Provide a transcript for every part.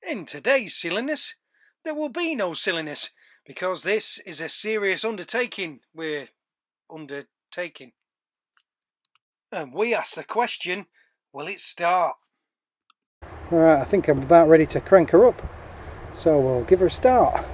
In today's silliness, there will be no silliness, because this is a serious undertaking we're undertaking. And we ask the question, will it start? Alright, I think I'm about ready to crank her up, so we'll give her a start.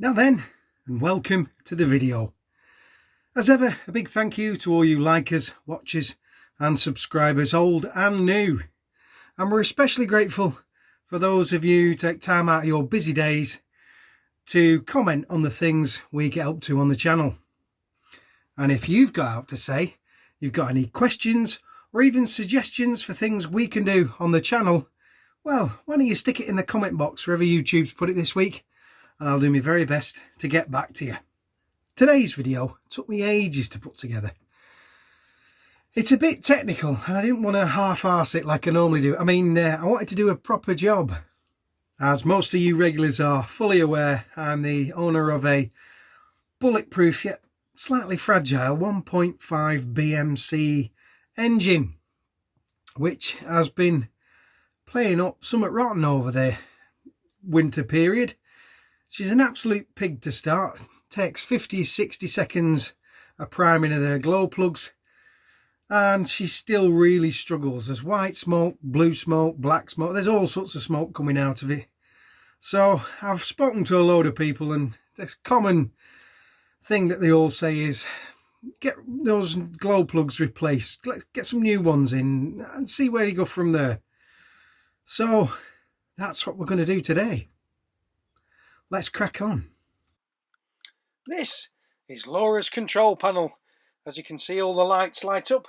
Now then, and welcome to the video. As ever, a big thank you to all you likers, watchers and subscribers, old and new. And we're especially grateful for those of you who take time out of your busy days to comment on the things we get up to on the channel. And if you've got out to say, you've got any questions or even suggestions for things we can do on the channel, well, why don't you stick it in the comment box wherever YouTube's put it this week, and I'll do my very best to get back to you. Today's video took me ages to put together. It's a bit technical and I didn't want to half-arse it like I normally do. I wanted to do a proper job. As most of you regulars are fully aware, I'm the owner of a bulletproof yet slightly fragile 1.5 BMC engine, which has been playing up somewhat rotten over the winter period. She's an absolute pig to start. Takes 50-60 seconds of priming of the glow plugs, and she still really struggles. There's white smoke, blue smoke, black smoke, there's all sorts of smoke coming out of it. So I've spoken to a load of people, and this common thing that they all say is get those glow plugs replaced, let's get some new ones in and see where you go from there. So that's what we're going to do today. Let's crack on. This is Laura's control panel. As you can see, all the lights light up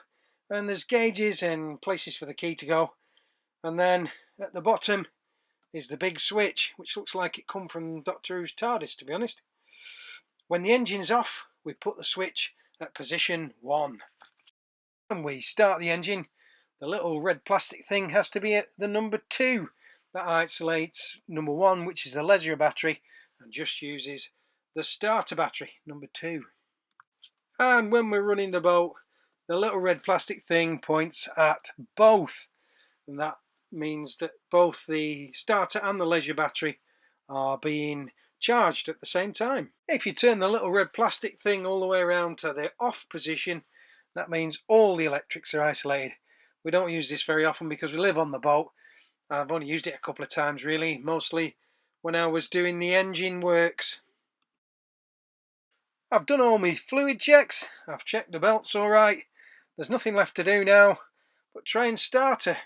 and there's gauges and places for the key to go. And then at the bottom is the big switch, which looks like it come from Doctor Who's TARDIS, to be honest. When the engine's off, we put the switch at position 1. And we start the engine. The little red plastic thing has to be at the number 2. That isolates number 1, which is the leisure battery, and just uses the starter battery, number 2. And when we're running the boat, the little red plastic thing points at both, and that means that both the starter and the leisure battery are being charged at the same time. If you turn the little red plastic thing all the way around to the off position, that means all the electrics are isolated. We don't use this very often because we live on the boat. I've only used it a couple of times really, mostly when I was doing the engine works. I've done all my fluid checks, I've checked the belts alright, there's nothing left to do now but try and start her.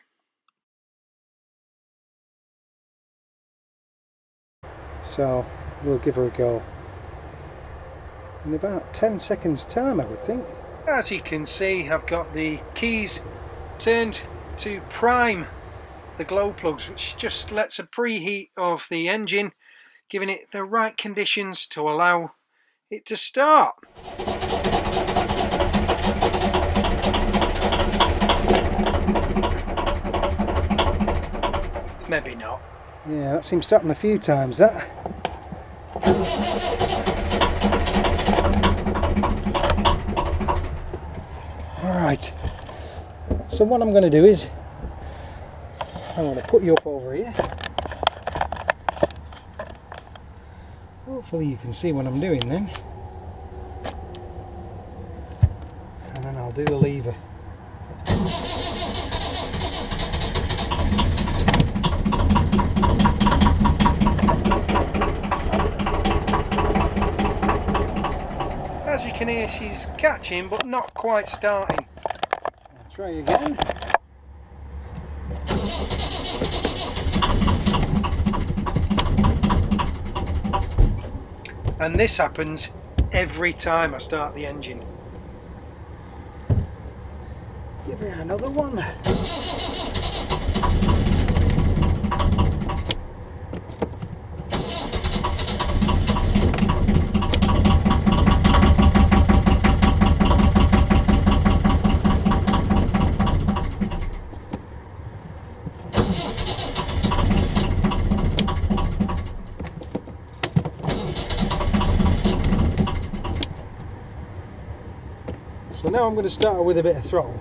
So we'll give her a go in about 10 seconds time, I would think. As you can see, I've got the keys turned to prime the glow plugs, which just lets a preheat of the engine, giving it the right conditions to allow it to start. Maybe not. Yeah, that seems to happen a few times, that. Alright, so what I'm going to do is I'm going to put you up over here. Hopefully you can see what I'm doing then. And then I'll do the lever. can hear she's catching but not quite starting. I'll try again. And this happens every time I start the engine. Give her another one. So now I'm going to start with a bit of throttle.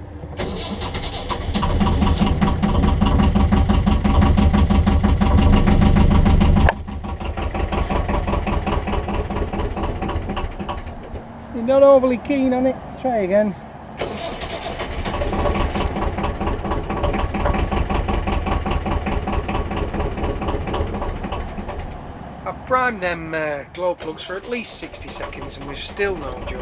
You're not overly keen on it, try again. I've primed them glow plugs for at least 60 seconds and we've still no joy.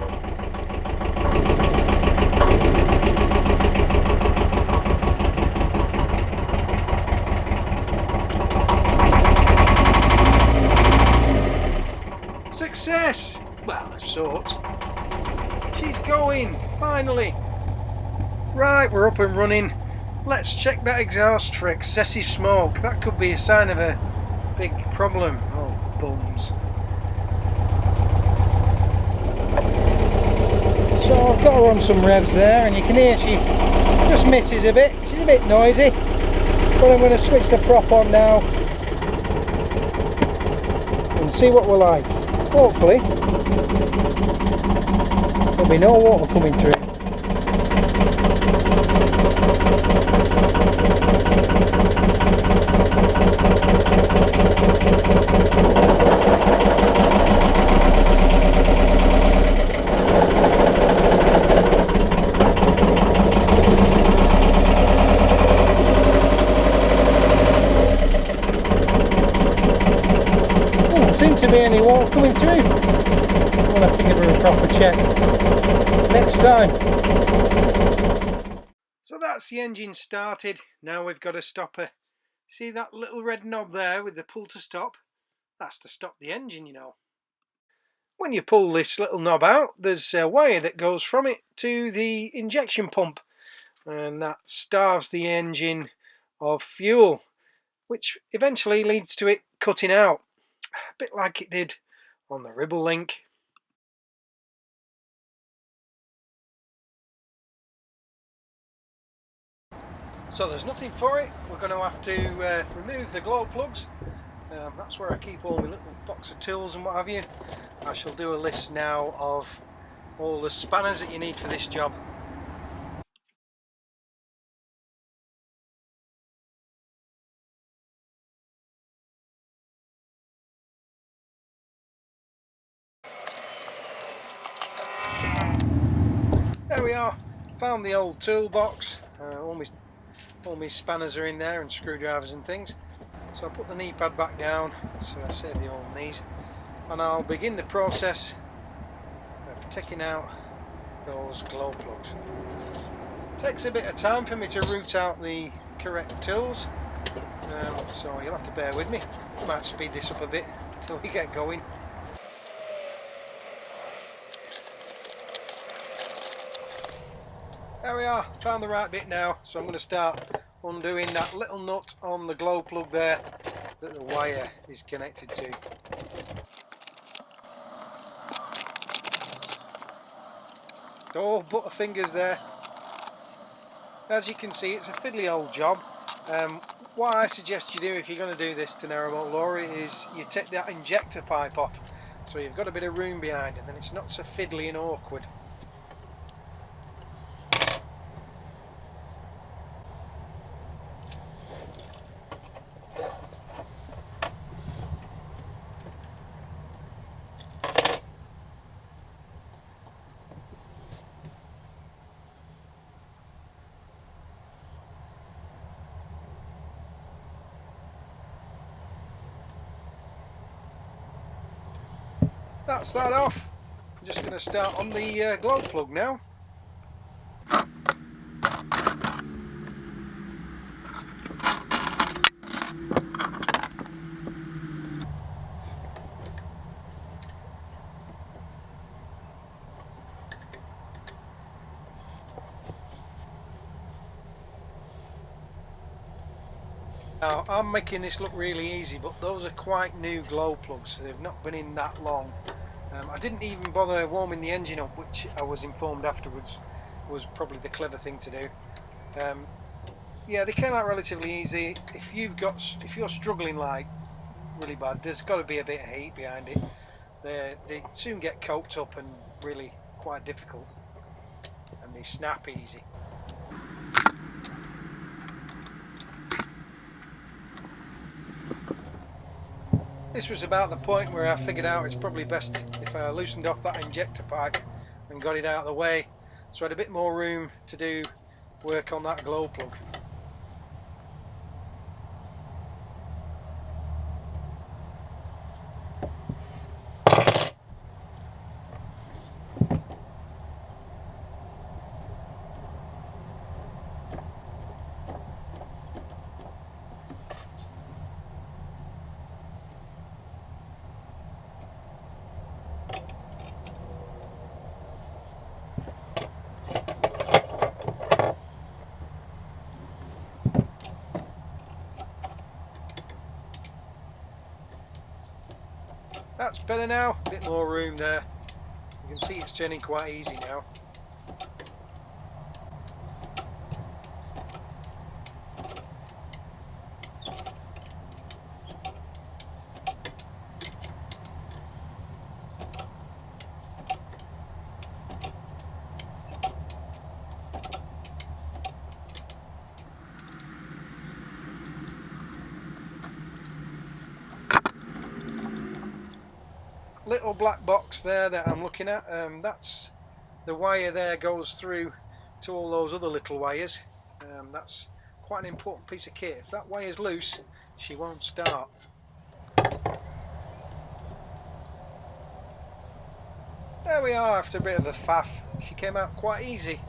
Success! Well, of sorts. She's going, finally. Right, we're up and running. Let's check that exhaust for excessive smoke. That could be a sign of a big problem. Oh, bums. So I've got her on some revs there, and you can hear she just misses a bit. She's a bit noisy, but I'm going to switch the prop on now and see what we're like. Hopefully there'll be no water coming through. Doesn't seem to be any water coming through. We'll have to give her a proper check next time. So that's the engine started. Now we've got a stopper. See that little red knob there with the pull to stop? That's to stop the engine, you know. When you pull this little knob out, there's a wire that goes from it to the injection pump, and that starves the engine of fuel, which eventually leads to it cutting out, a bit like it did on the Ribble link. So there's nothing for it. We're going to have to remove the glow plugs. That's where I keep all my little box of tools and what have you. I shall do a list now of all the spanners that you need for this job. There we are, found the old toolbox. All my spanners are in there and screwdrivers and things. So I'll put the knee pad back down, so I save the old knees, and I'll begin the process of taking out those glow plugs. It takes a bit of time for me to root out the correct tools, so you'll have to bear with me. I might speed this up a bit until we get going. There we are, found the right bit now, so I'm going to start undoing that little nut on the glow plug there that the wire is connected to. Oh, butterfingers there. As you can see, it's a fiddly old job. What I suggest you do if you're going to do this to an aeromotor lorry is you take that injector pipe off, so you've got a bit of room behind, and then it's not so fiddly and awkward. That's that off. I'm just going to start on the glow plug now. Now I'm making this look really easy, but those are quite new glow plugs, so they've not been in that long. I didn't even bother warming the engine up, which I was informed afterwards was probably the clever thing to do. Yeah, they came out relatively easy. If you're struggling like really bad, there's got to be a bit of heat behind it. They soon get coked up and really quite difficult, and they snap easy. This was about the point where I figured out it's probably best if I loosened off that injector pipe and got it out of the way, so I had a bit more room to do work on that glow plug. That's better now, a bit more room there. You can see it's turning quite easy now. Little black box there that I'm looking at, that's the wire there goes through to all those other little wires. That's quite an important piece of kit. If that wire's loose, she won't start. There we are, after a bit of a faff. She came out quite easy.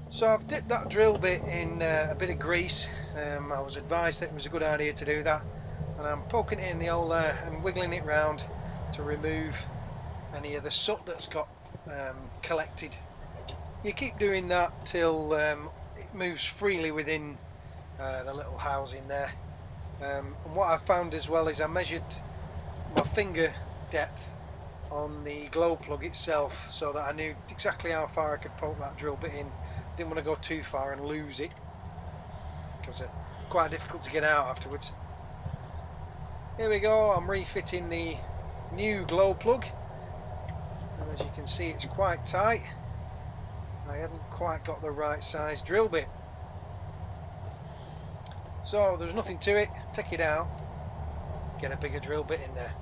So I've dipped that drill bit in a bit of grease. I was advised that it was a good idea to do that, and I'm poking it in the hole there and wiggling it round to remove any of the soot that's got collected. You keep doing that till it moves freely within the little housing there. And what I found as well is I measured my finger depth on the glow plug itself, so that I knew exactly how far I could poke that drill bit in. Didn't want to go too far and lose it, because it's quite difficult to get out afterwards. Here we go, I'm refitting the new glow plug, and as you can see it's quite tight. I haven't quite got the right size drill bit, so there's nothing to it. Take it out, get a bigger drill bit in there.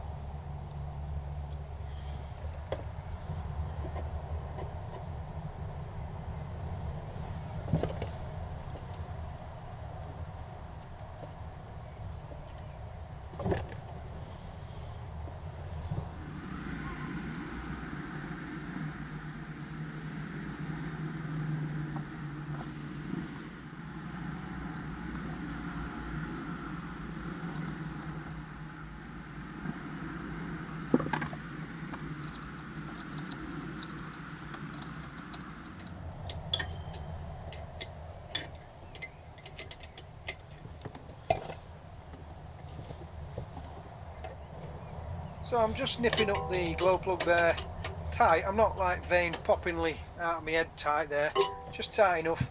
So I'm just nipping up the glow plug there tight. I'm not like vein poppingly out of my head tight there, just tight enough,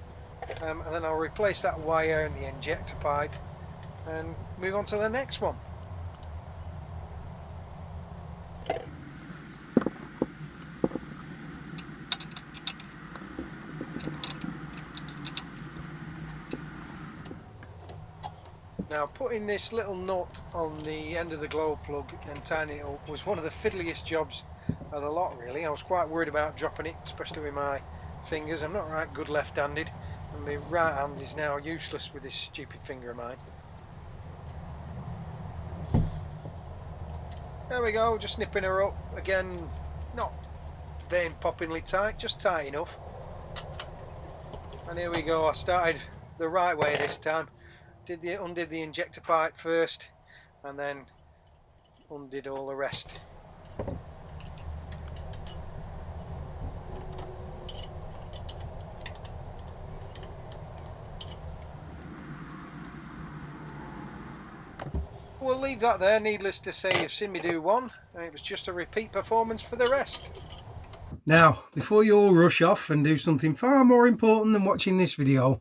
and then I'll replace that wire and the injector pipe and move on to the next one. Now, putting this little nut on the end of the glow plug and tying it up was one of the fiddliest jobs of the lot, really. I was quite worried about dropping it, especially with my fingers. I'm not right good left-handed, and my right hand is now useless with this stupid finger of mine. There we go, just nipping her up. Again, not vein poppingly tight, just tight enough. And here we go, I started the right way this time. Undid the injector pipe first, and then undid all the rest. We'll leave that there. Needless to say, you've seen me do one, and it was just a repeat performance for the rest. Now, before you all rush off and do something far more important than watching this video,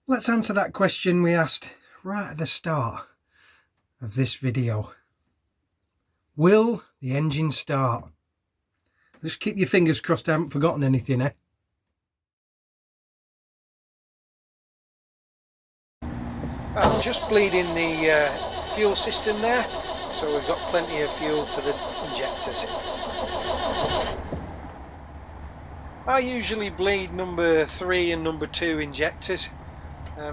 let's answer that question we asked right at the start of this video. Will the engine start? Just keep your fingers crossed I haven't forgotten anything, eh? I'm just bleeding the fuel system there, so we've got plenty of fuel to the injectors. I usually bleed number 3 and number 2 injectors.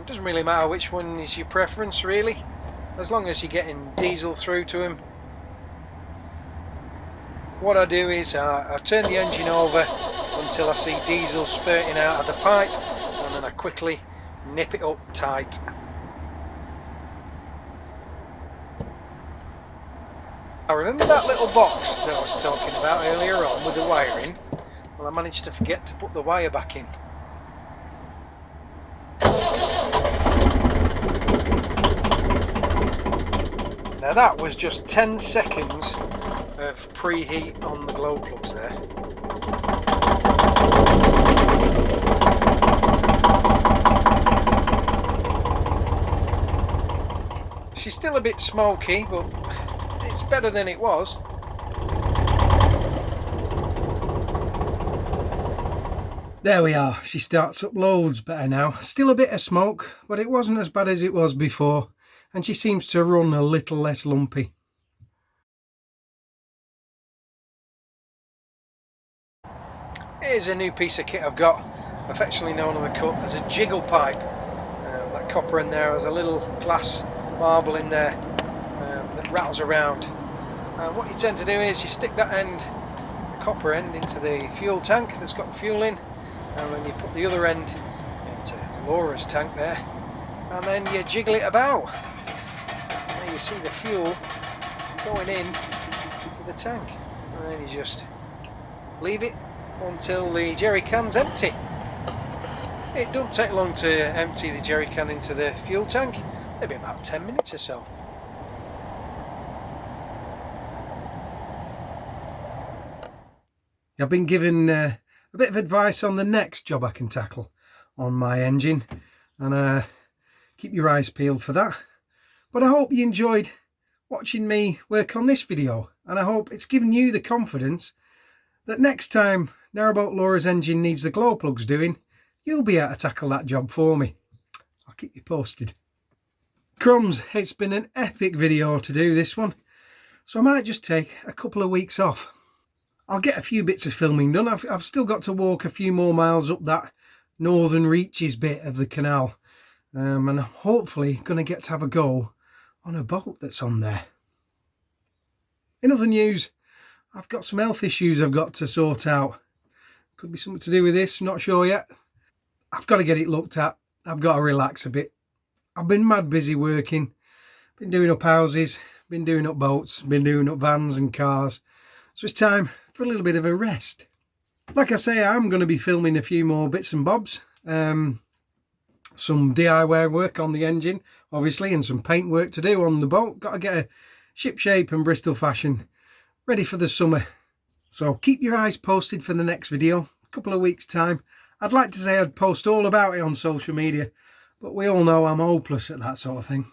Doesn't really matter which one is your preference really, as long as you're getting diesel through to them. What I do is I turn the engine over until I see diesel spurting out of the pipe, and then I quickly nip it up tight. I remember that little box that I was talking about earlier on with the wiring. Well, I managed to forget to put the wire back in. Now that was just 10 seconds of preheat on the glow plugs there. She's still a bit smoky, but it's better than it was. There we are, she starts up loads better now. Still a bit of smoke, but it wasn't as bad as it was before, and she seems to run a little less lumpy. Here's a new piece of kit I've got, affectionately known on the cut as a jiggle pipe. That copper in there has a little glass marble in there that rattles around. What you tend to do is you stick that end, the copper end, into the fuel tank that's got the fuel in, and then you put the other end into Laura's tank there, and then you jiggle it about. There you see the fuel going in into the tank, and then you just leave it until the jerry can's empty. It don't take long to empty the jerry can into the fuel tank, maybe about 10 minutes or so. I've been given a bit of advice on the next job I can tackle on my engine, and keep your eyes peeled for that. But I hope you enjoyed watching me work on this video, and I hope it's given you the confidence that next time Narrowboat Laura's engine needs the glow plugs doing, you'll be able to tackle that job for me. I'll keep you posted. Crumbs, it's been an epic video to do this one, so I might just take a couple of weeks off. I'll get a few bits of filming done. I've still got to walk a few more miles up that northern reaches bit of the canal, and I'm hopefully going to get to have a go on a boat that's on there. In other news, I've got some health issues I've got to sort out. Could be something to do with this, not sure yet. I've got to get it looked at. I've got to relax a bit. I've been mad busy working, been doing up houses, been doing up boats, been doing up vans and cars, so it's time for a little bit of a rest. Like I say, I'm going to be filming a few more bits and bobs, some DIY work on the engine obviously, and some paint work to do on the boat. Got to get a ship shape and Bristol fashion ready for the summer, so keep your eyes posted for the next video. A couple of weeks time. I'd like to say I'd post all about it on social media, but we all know I'm hopeless at that sort of thing.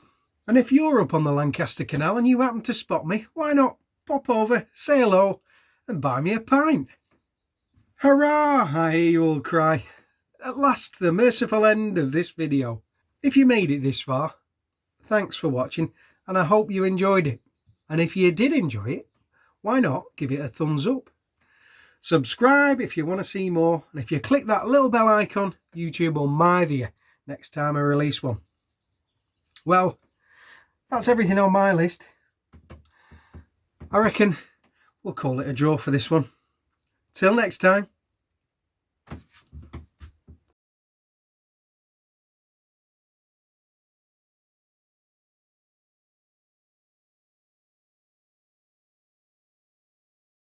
And if you're up on the Lancaster Canal and you happen to spot me, why not pop over, say hello and buy me a pint? Hurrah, I hear you all cry. At last, the merciful end of this video. If you made it this far, thanks for watching, and I hope you enjoyed it. And if you did enjoy it, why not give it a thumbs up? Subscribe if you want to see more, and if you click that little bell icon, YouTube will mither you next time I release one. Well, that's everything on my list. I reckon we'll call it a draw for this one. Till next time.